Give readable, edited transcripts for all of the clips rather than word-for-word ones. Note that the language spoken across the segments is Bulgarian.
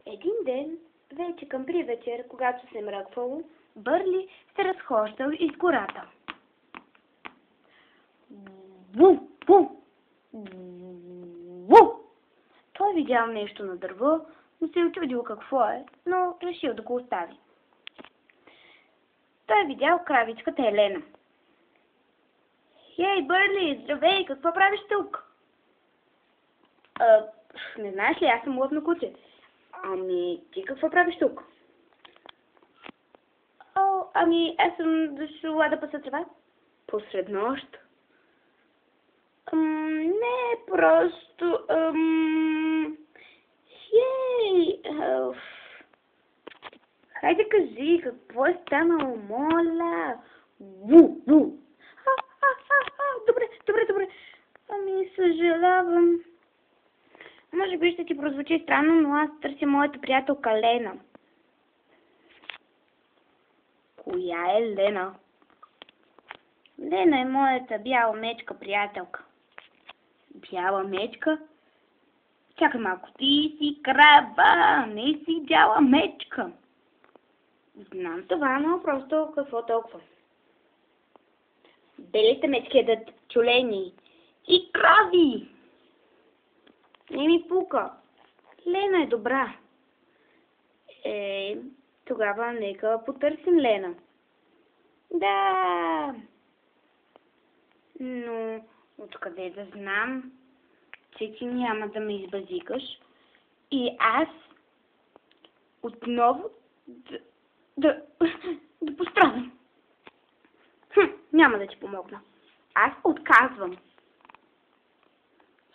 Един ден, вече към привечер, когато се мръквало, Бърли се разхождал из гората. Ву, ву, ву! Той видял нещо на дърво, но се очудил какво е, но решил да го остави. Той видял кравичката Елена. Хей, Бърли, здравей, какво правиш тук? Не знаеш ли, аз съм лъвно куче. Ами, ти какво правиш тук? Ами, аз съм дошла да паса трева. Посред нощ? Не, просто... Хей! Хайде кажи, какво е станало, моля? Ву! Добре. Ами, съжалявам. Може би ще ти прозвучи странно, но аз търся моята приятелка Лена. Коя е Лена? Лена е моята бяла мечка приятелка. Бяла мечка? Чакай малко, ти си крава, не си бяла мечка. Знам това, но просто какво толкова. Белите мечки ядат тюлени и крави. Не ми пука. Лена е добра. Тогава нека потърсим Лена. Да. Но откъде да знам, че ти няма да ме избазикаш и аз отново да пострадам. Няма да ти помогна. Аз отказвам.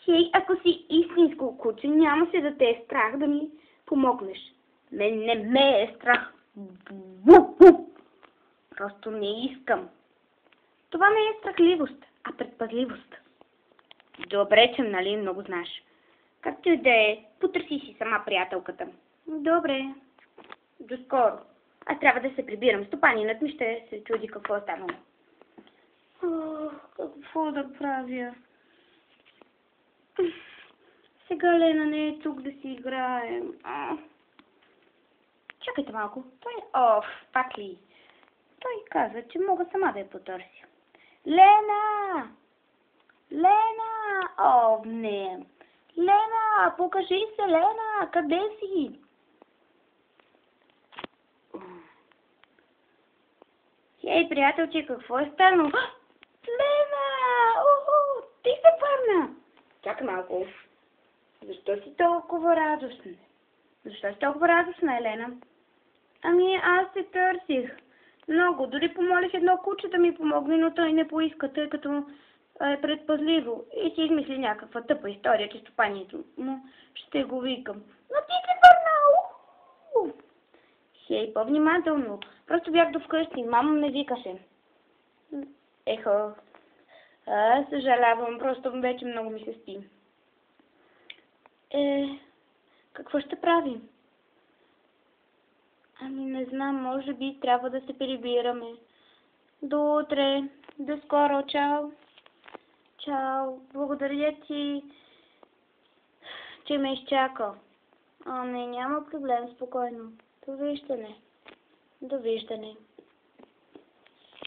Хей, ако си истинско куче, няма се да те е страх да ми помогнеш. Мен не ме е страх. Просто не искам. Това не е страхливост, а предпазливост. Добре, че нали много знаеш. Както и да е, потърси си сама приятелката. Добре. До скоро. Аз трябва да се прибирам. Стопанинът ми ще се чуди какво е станало. Какво да правя? Сега Лена не е тук да си играем. Чакайте малко. Пак ли? Той каза, че мога сама да я потърся. Лена! Не. Лена, покажи се, Лена! Къде си? Хей, приятелче, какво е станало? Лена! Ти се върна! Чакай малко. Защо си толкова радостна? Елена? Ами, аз се търсих. Много. Дори помолих едно куче да ми помогне, но той не поиска, тъй като е предпазливо. И си измисли някаква тъпа история, че стопанието му ще го викам. Но ти се върна! Хей, по-внимателно. Просто бях до вкъщи. Мама ме викаше. Съжалявам, просто вече много ми се спи. Какво ще правим? Ами не знам, може би трябва да се прибираме. До утре. До скоро. Чао. Чао. Благодаря ти, че ме изчака. Не, няма проблем. Спокойно. Довиждане.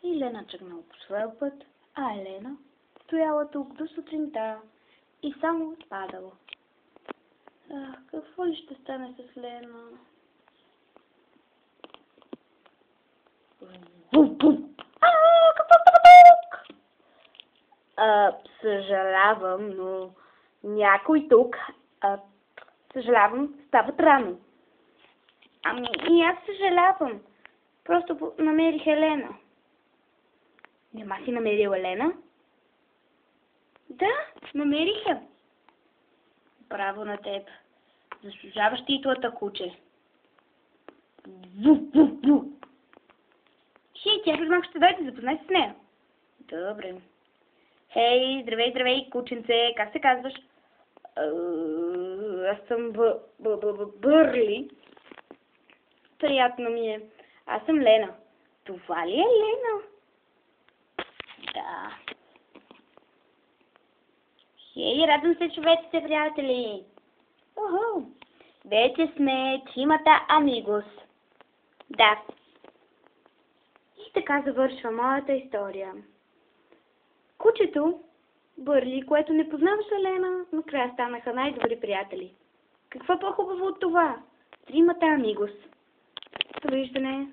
И Лена тръгнала по своя път, а Елена стояла тук до сутринта и само спадала. Какво ли ще стане с Лена? Какво става тук? Съжалявам, но някой тук, стават рано. Ами и аз съжалявам. Просто намерих Елена. Нима си намерил Елена? Да, намерих я. Браво на теб. Заслужаваш титлата, куче. Хей, тя след малко ще дойде, запознай се с нея. Добре. Хей, здравей, кученце, как се казваш? Аз съм Бърли. Приятно ми е. Аз съм Лена. Това ли е Лена? Да. Хей, радвам се, човеците, приятели. Вече сме тримата амигос. Да. И така завършва моята история. Кучето, Бърли, което не познаваше Лена, накрая станаха най-добри приятели. Какво по-хубаво от това? Тримата амигос. Довиждане.